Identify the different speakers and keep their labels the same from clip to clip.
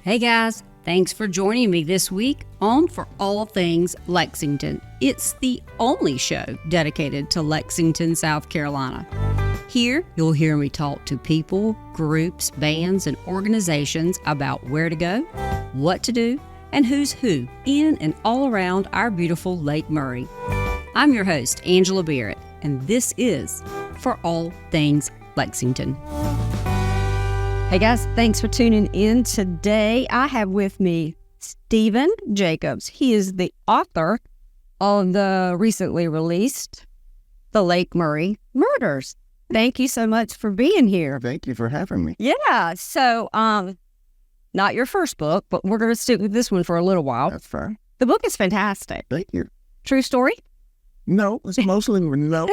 Speaker 1: Hey guys, thanks for joining me this week on For All Things Lexington. It's the only show dedicated to Lexington, South Carolina. Here, you'll hear me talk to people, groups, bands, and organizations about where to go, what to do, and who's who in and all around our beautiful Lake Murray. I'm your host, Angela Barrett, and this is For All Things Lexington. Hey guys, thanks for tuning in today. I have with me Stephen Jacobs. He is the author of the recently released The Lake Murray Murders. Thank you so much for being here.
Speaker 2: Thank you for having me.
Speaker 1: Yeah, so not your first book, but we're going to stick with this one for a little while.
Speaker 2: That's fine.
Speaker 1: The book is fantastic.
Speaker 2: Thank you.
Speaker 1: True story?
Speaker 2: No, it's mostly no,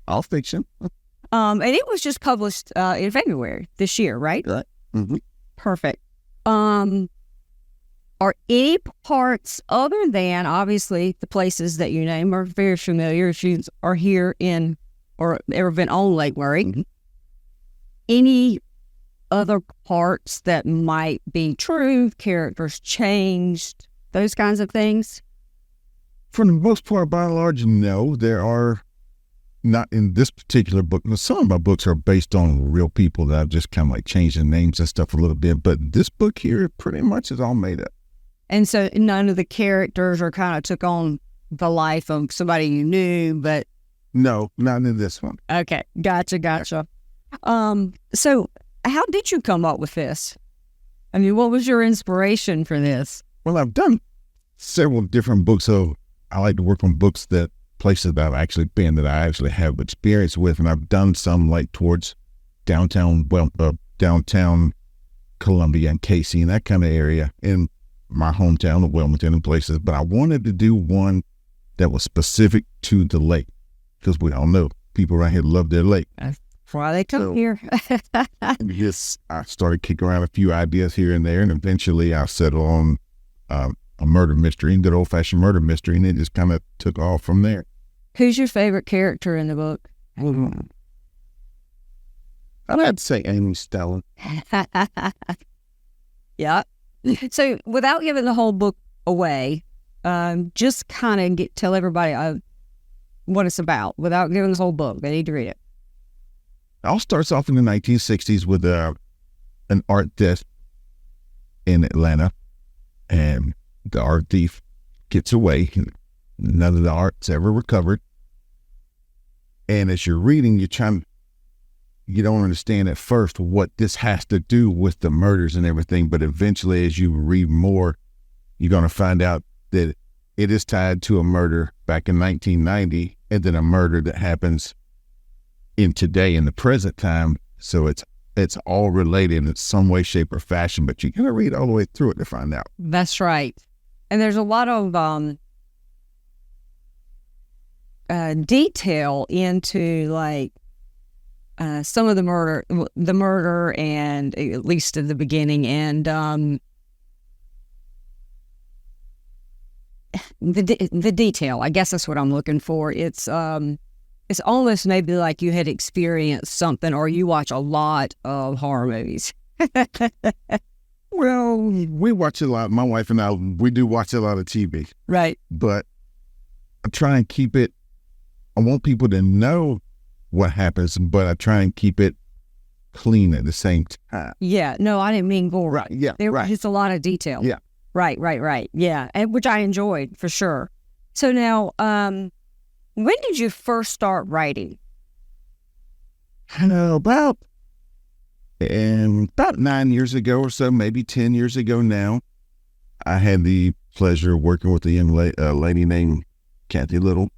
Speaker 2: all fiction.
Speaker 1: And it was just published in February this year, right?
Speaker 2: Right. Mm-hmm.
Speaker 1: Perfect. Are any parts other than, obviously, the places that you name are very familiar if you are here in or ever been on Lake Murray,
Speaker 2: Mm-hmm.
Speaker 1: any other parts that might be true, characters changed, those kinds of things?
Speaker 2: For the most part, by and large, no. There are not in this particular book. Some of my books are based on real people that I've just kind of like changed the names and stuff a little bit. But this book here pretty much is all made up.
Speaker 1: And so none of the characters are kind of took on the life of somebody you knew, but...
Speaker 2: No, not in this one.
Speaker 1: Okay, gotcha. So how did you come up with this? I mean, what was your inspiration for this?
Speaker 2: Well, I've done several different books, so I like to work on books that places that I've actually been that I actually have experience with, and I've done some like towards downtown Columbia and Casey and that kind of area in my hometown of Wilmington and places. But I wanted to do one that was specific to the lake because we all know people around here love their lake.
Speaker 1: That's why they come here.
Speaker 2: Yes, I started kicking around a few ideas here and there, and eventually I settled on a murder mystery, good old-fashioned murder mystery, and it just kind of took off from there.
Speaker 1: Who's your favorite character in the book?
Speaker 2: I'd have to say Amy Stella.
Speaker 1: Yeah. So without giving the whole book away, just kind of tell everybody what it's about without giving the whole book. They need to read it.
Speaker 2: It all starts off in the 1960s with an art theft in Atlanta, and the art thief gets away. None of the art's ever recovered. And as you're reading, you don't understand at first what this has to do with the murders and everything. But eventually, as you read more, you're going to find out that it is tied to a murder back in 1990 and then a murder that happens in today, in the present time. So it's all related in some way, shape, or fashion, but you got to read all the way through it to find out.
Speaker 1: That's right. And there's a lot of detail into like some of the murder, and at least in the beginning, and the detail. I guess that's what I'm looking for. It's almost maybe like you had experienced something, or you watch a lot of horror movies.
Speaker 2: Well, we watch a lot. My wife and I, we do watch a lot of TV.
Speaker 1: Right.
Speaker 2: But I try and keep it, I want people to know what happens, but I try and keep it clean at the same time.
Speaker 1: Yeah. No, I didn't mean gore.
Speaker 2: Right. Yeah.
Speaker 1: There was
Speaker 2: right.
Speaker 1: just a lot of detail.
Speaker 2: Yeah.
Speaker 1: Right. Yeah. And which I enjoyed for sure. So now, when did you first start writing?
Speaker 2: About 9 years ago or so, maybe 10 years ago now. I had the pleasure of working with a young lady named Kathy Little,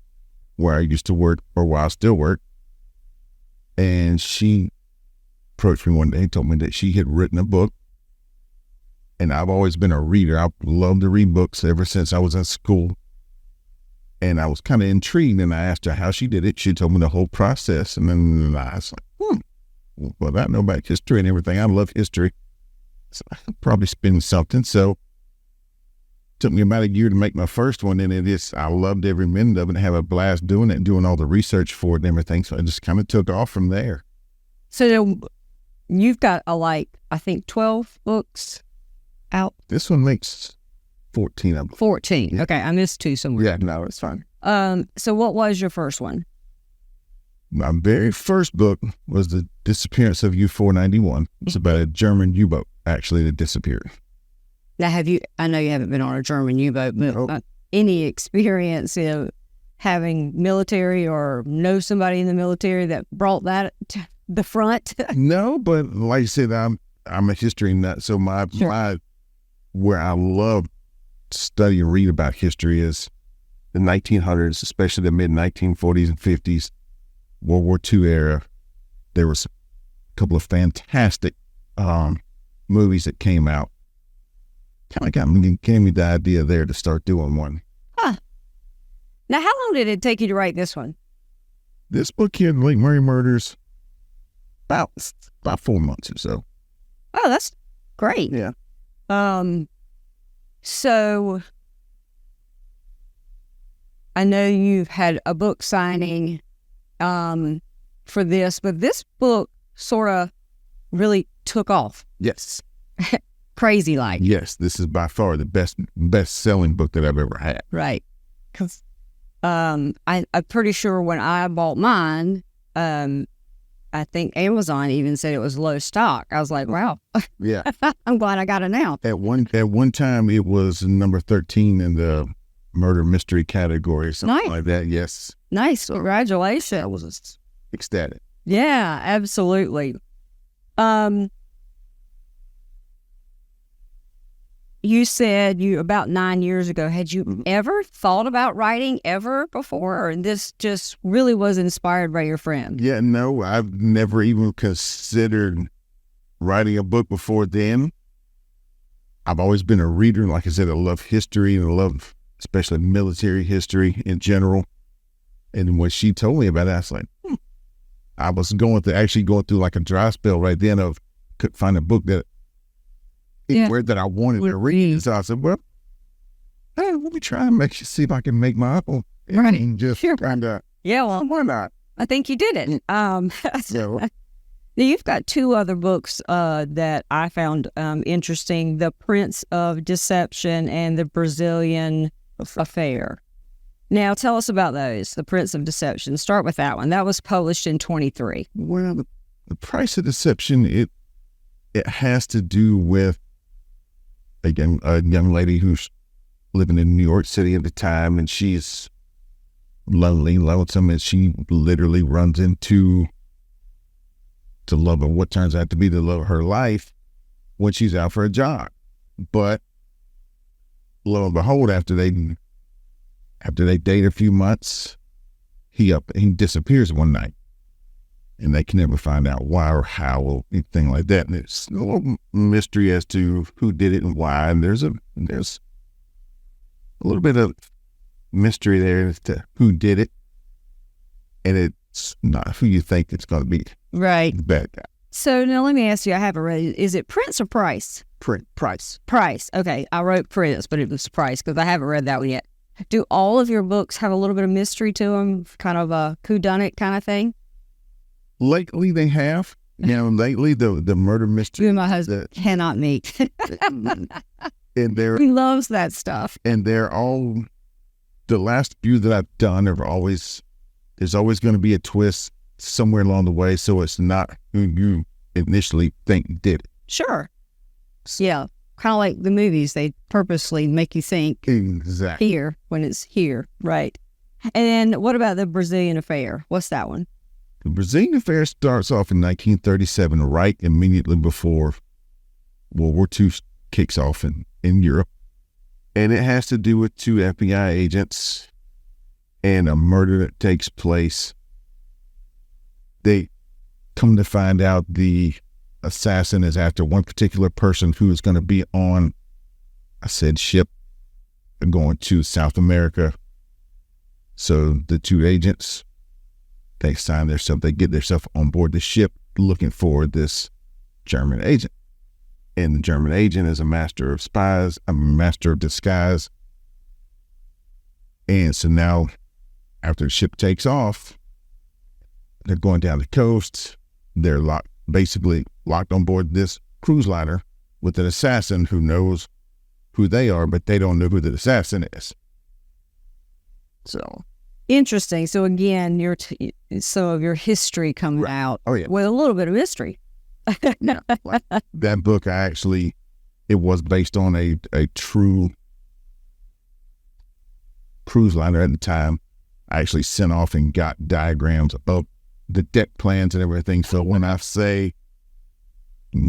Speaker 2: where I used to work, or where I still work. And she approached me one day and told me that she had written a book. And I've always been a reader. I've loved to read books ever since I was in school. And I was kind of intrigued, and I asked her how she did it. She told me the whole process. And then I was like, well, I know about history and everything. I love history. So I could probably spin something. So it took me about a year to make my first one. And I loved every minute of it and have a blast doing it and doing all the research for it and everything. So I just kind of took off from there.
Speaker 1: So you've got I think 12 books out?
Speaker 2: This one makes 14 of them.
Speaker 1: 14.
Speaker 2: Yeah.
Speaker 1: Okay, I missed 2 somewhere.
Speaker 2: Yeah, no, it's fine.
Speaker 1: So what was your first one?
Speaker 2: My very first book was The Disappearance of U-491. It's about a German U-boat, actually, that disappeared.
Speaker 1: Now, I know you haven't been on a German U-boat, but any experience in having military or know somebody in the military that brought that to the front?
Speaker 2: No, but like I said, I'm a history nut. So where I love to study and read about history is the 1900s, especially the mid-1940s and 50s, World War II era. There was a couple of fantastic movies that came out. Kind of gave me the idea there to start doing one.
Speaker 1: Huh. Now, how long did it take you to write this one?
Speaker 2: This book here, The Lake Murray Murders, about 4 months or so.
Speaker 1: Oh, that's great.
Speaker 2: Yeah.
Speaker 1: So I know you've had a book signing for this, but this book sort of really took off.
Speaker 2: Yes.
Speaker 1: Crazy like.
Speaker 2: Yes, this is by far the best-selling book that I've ever had.
Speaker 1: Right. Because I'm pretty sure when I bought mine, I think Amazon even said it was low stock. I was like, wow.
Speaker 2: Yeah.
Speaker 1: I'm glad I got it now.
Speaker 2: At one time, it was number 13 in the murder mystery category, something like that. Yes.
Speaker 1: Nice. Congratulations.
Speaker 2: I was ecstatic.
Speaker 1: Yeah, absolutely. You said about 9 years ago, had you ever thought about writing ever before? Or this just really was inspired by your friend?
Speaker 2: Yeah, no, I've never even considered writing a book before then. I've always been a reader. Like I said, I love history and I love especially military history in general. And when she told me about it, I was like, I was going through like a dry spell right then of couldn't find a book that I wanted to read. So I said, well, hey, let me try and see if I can make my own.
Speaker 1: Right.
Speaker 2: And just kind of,
Speaker 1: yeah, well,
Speaker 2: why not?
Speaker 1: I think you did it. Now you've got 2 other books that I found interesting: The Prince of Deception and The Brazilian Affair. Now tell us about those. The Prince of Deception. Start with that one. That was published in 23.
Speaker 2: Well, the Price of Deception, it has to do with a young lady who's living in New York City at the time, and she's lonesome, and she literally runs into the love of what turns out to be the love of her life when she's out for a jog. But lo and behold, after they date a few months, he disappears one night. And they can never find out why or how or anything like that. And it's a little mystery as to who did it and why. And there's a little bit of mystery there as to who did it. And it's not who you think it's going to be.
Speaker 1: Right.
Speaker 2: The bad guy.
Speaker 1: So now let me ask you, I haven't read it. Is it Prince or Price?
Speaker 2: Price.
Speaker 1: Price. Okay. I wrote Prince, but it was Price because I haven't read that one yet. Do all of your books have a little bit of mystery to them? Kind of a whodunit kind of thing?
Speaker 2: Lately they have. Lately the murder mystery.
Speaker 1: You and my husband cannot meet.
Speaker 2: And
Speaker 1: he loves that stuff.
Speaker 2: And they're all, the last few that I've done there's always going to be a twist somewhere along the way, so it's not who you initially think did it.
Speaker 1: Sure. Yeah. Kind of like the movies, they purposely make you think
Speaker 2: exactly
Speaker 1: here when it's here. Right. And what about The Brazilian Affair? What's that one?
Speaker 2: The Brazilian Affair starts off in 1937, right immediately before World War II kicks off in Europe. And it has to do with 2 FBI agents and a murder that takes place. They come to find out the assassin is after one particular person who is going to be on a said ship going to South America. So the 2 agents, they get themselves on board the ship looking for this German agent. And the German agent is a master of spies, a master of disguise. And so now, after the ship takes off, they're going down the coast. They're basically locked on board this cruise liner with an assassin who knows who they are, but they don't know who the assassin is. So
Speaker 1: interesting. So again, some of your history comes out with a little bit of mystery.
Speaker 2: Like that book, it was based on a true cruise liner at the time. I actually sent off and got diagrams of the deck plans and everything. So when I say,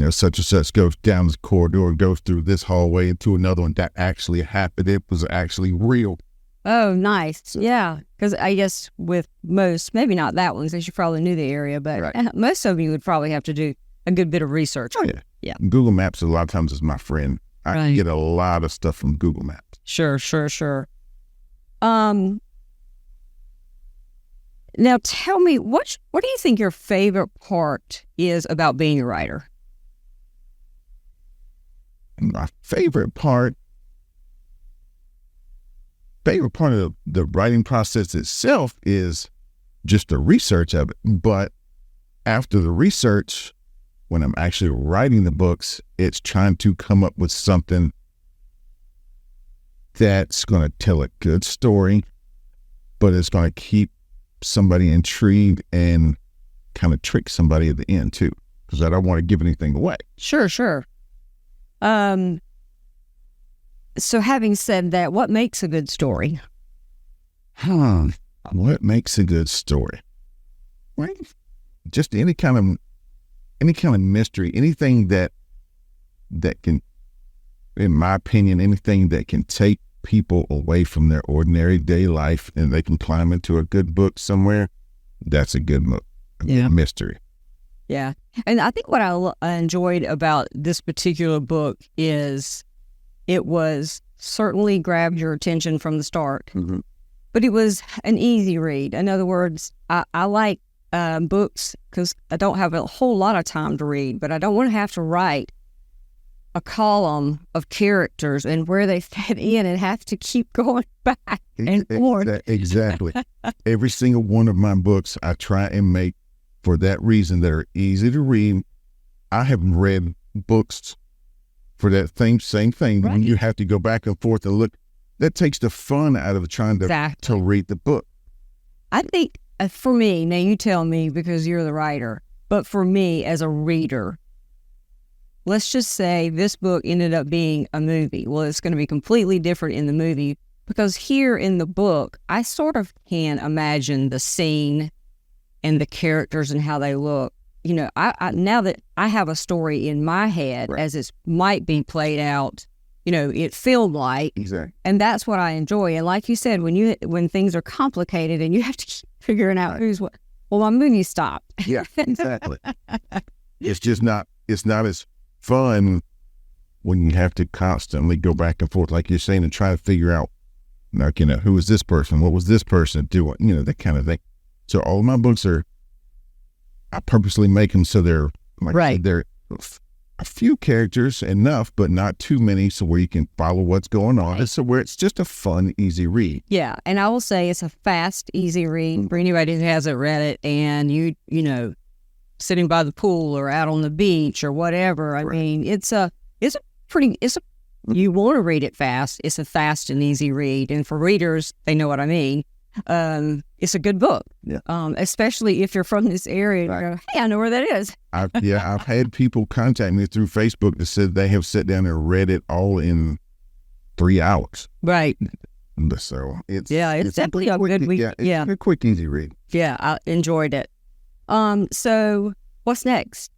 Speaker 2: such and such goes down this corridor, goes through this hallway into another one, that actually happened. It was actually real.
Speaker 1: Oh, nice. Yeah. Because I guess with most, maybe not that one, because you probably knew the area, but most of you would probably have to do a good bit of research.
Speaker 2: Oh, yeah. Yeah. Google Maps a lot of times is my friend. I get a lot of stuff from Google Maps.
Speaker 1: Sure. Now tell me, what do you think your favorite part is about being a writer?
Speaker 2: My favorite part of the writing process itself is just the research of it. But after the research, when I'm actually writing the books, it's trying to come up with something that's going to tell a good story, but it's going to keep somebody intrigued and kind of trick somebody at the end too, because I don't want to give anything away. Sure.
Speaker 1: So having said that, what makes a good story?
Speaker 2: What makes a good story? Well, just any kind of mystery, anything that can, in my opinion, anything that can take people away from their ordinary day life and they can climb into a good book somewhere, that's a good mystery.
Speaker 1: Yeah. And I think what I enjoyed about this particular book is it was certainly grabbed your attention from the start, but it was an easy read. In other words, I like books because I don't have a whole lot of time to read, but I don't want to have to write a column of characters and where they fit in and have to keep going back and forth.
Speaker 2: Exactly. Every single one of my books I try and make for that reason that are easy to read. I have read books for that same thing. When you have to go back and forth and look, that takes the fun out of trying to read the book.
Speaker 1: I think for me, now you tell me because you're the writer, but for me as a reader, let's just say this book ended up being a movie. Well, it's going to be completely different in the movie because here in the book, I sort of can imagine the scene and the characters and how they look. I now that I have a story in my head as it might be played out, it felt like.
Speaker 2: Exactly.
Speaker 1: And that's what I enjoy. And like you said, when things are complicated and you have to keep figuring out who's what, well, my movie stopped.
Speaker 2: Yeah, exactly. It's not as fun when you have to constantly go back and forth, like you're saying, and try to figure out, who is this person? What was this person doing? That kind of thing. So all of my books I purposely make them so they're they're a few characters enough, but not too many, so where you can follow what's going on. So where it's just a fun, easy read.
Speaker 1: Yeah, and I will say it's a fast, easy read for anybody who hasn't read it, and you sitting by the pool or out on the beach or whatever. I mean, you want to read it fast. It's a fast and easy read, and for readers, they know what I mean. It's a good book.
Speaker 2: Yeah.
Speaker 1: Especially if you're from this area. You go, hey, I know where that is.
Speaker 2: I've had people contact me through Facebook that said they have sat down and read it all in 3 hours.
Speaker 1: Right.
Speaker 2: So it's
Speaker 1: definitely a good week.
Speaker 2: Yeah, it's a quick, easy read.
Speaker 1: Yeah, I enjoyed it. So what's next?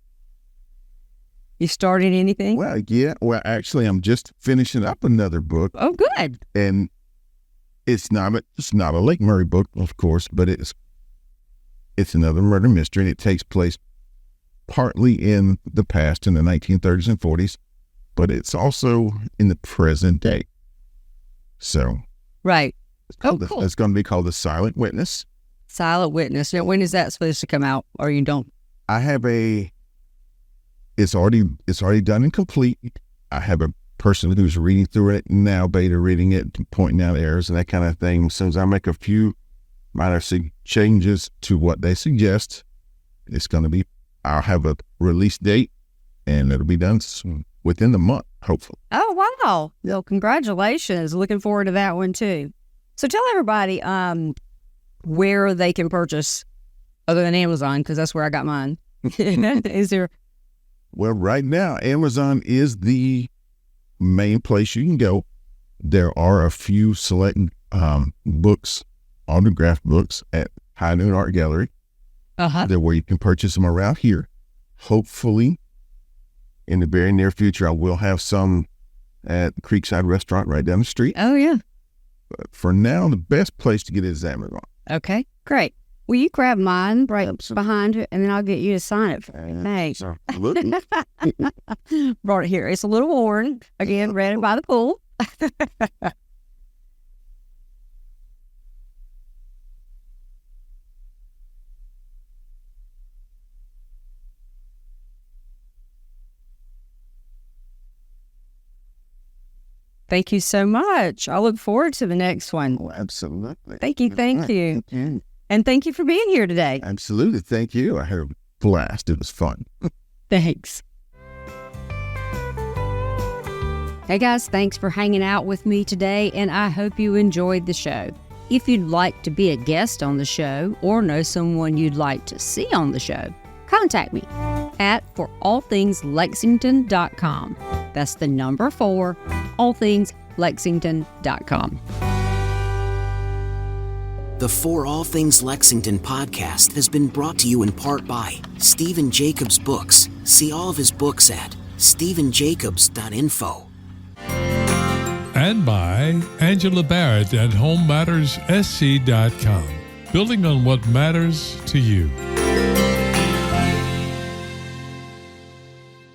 Speaker 1: You started anything?
Speaker 2: Well, yeah. Well, actually, I'm just finishing up another book.
Speaker 1: Oh, good.
Speaker 2: And it's not a Lake Murray book, of course, but it's another murder mystery, and it takes place partly in the past, in the 1930s and 40s, but it's also in the present day. So,
Speaker 1: right.
Speaker 2: Cool. It's going to be called The Silent Witness.
Speaker 1: Silent Witness. Now, when is that supposed to come out, or you don't?
Speaker 2: I have it's already done and complete. I have a person who's reading through it now, beta reading it, pointing out errors and that kind of thing. As soon as I make a few minor changes to what they suggest, I'll have a release date and it'll be done soon. within the month, hopefully.
Speaker 1: Oh, wow. Well, congratulations. Looking forward to that one too. So tell everybody where they can purchase other than Amazon, because that's where I got mine. Is there?
Speaker 2: Well, right now, Amazon is the main place you can go. There are a few select books, autographed books at High Noon Art Gallery. There where you can purchase them around here. Hopefully, in the very near future, I will have some at the Creekside Restaurant right down the street.
Speaker 1: Oh, yeah.
Speaker 2: But for now, the best place to get it is Amazon.
Speaker 1: Okay, great. Will you grab mine right behind it, and then I'll get you to sign it for me. Thanks. Brought it here. It's a little worn. Again, read it by the pool. Thank you so much. I look forward to the next one.
Speaker 2: Oh, absolutely.
Speaker 1: Thank you. Thank you. And thank you for being here today.
Speaker 2: Absolutely. Thank you. I had a blast. It was fun.
Speaker 1: Thanks. Hey guys, thanks for hanging out with me today, and I hope you enjoyed the show. If you'd like to be a guest on the show or know someone you'd like to see on the show, contact me at forallthingslexington.com. That's the number 4, allthingslexington.com.
Speaker 3: The For All Things Lexington podcast has been brought to you in part by Stephen Jacobs Books. See all of his books at stephenjacobs.info.
Speaker 4: And by Angela Barrett at HomeMattersSC.com. Building on what matters to you.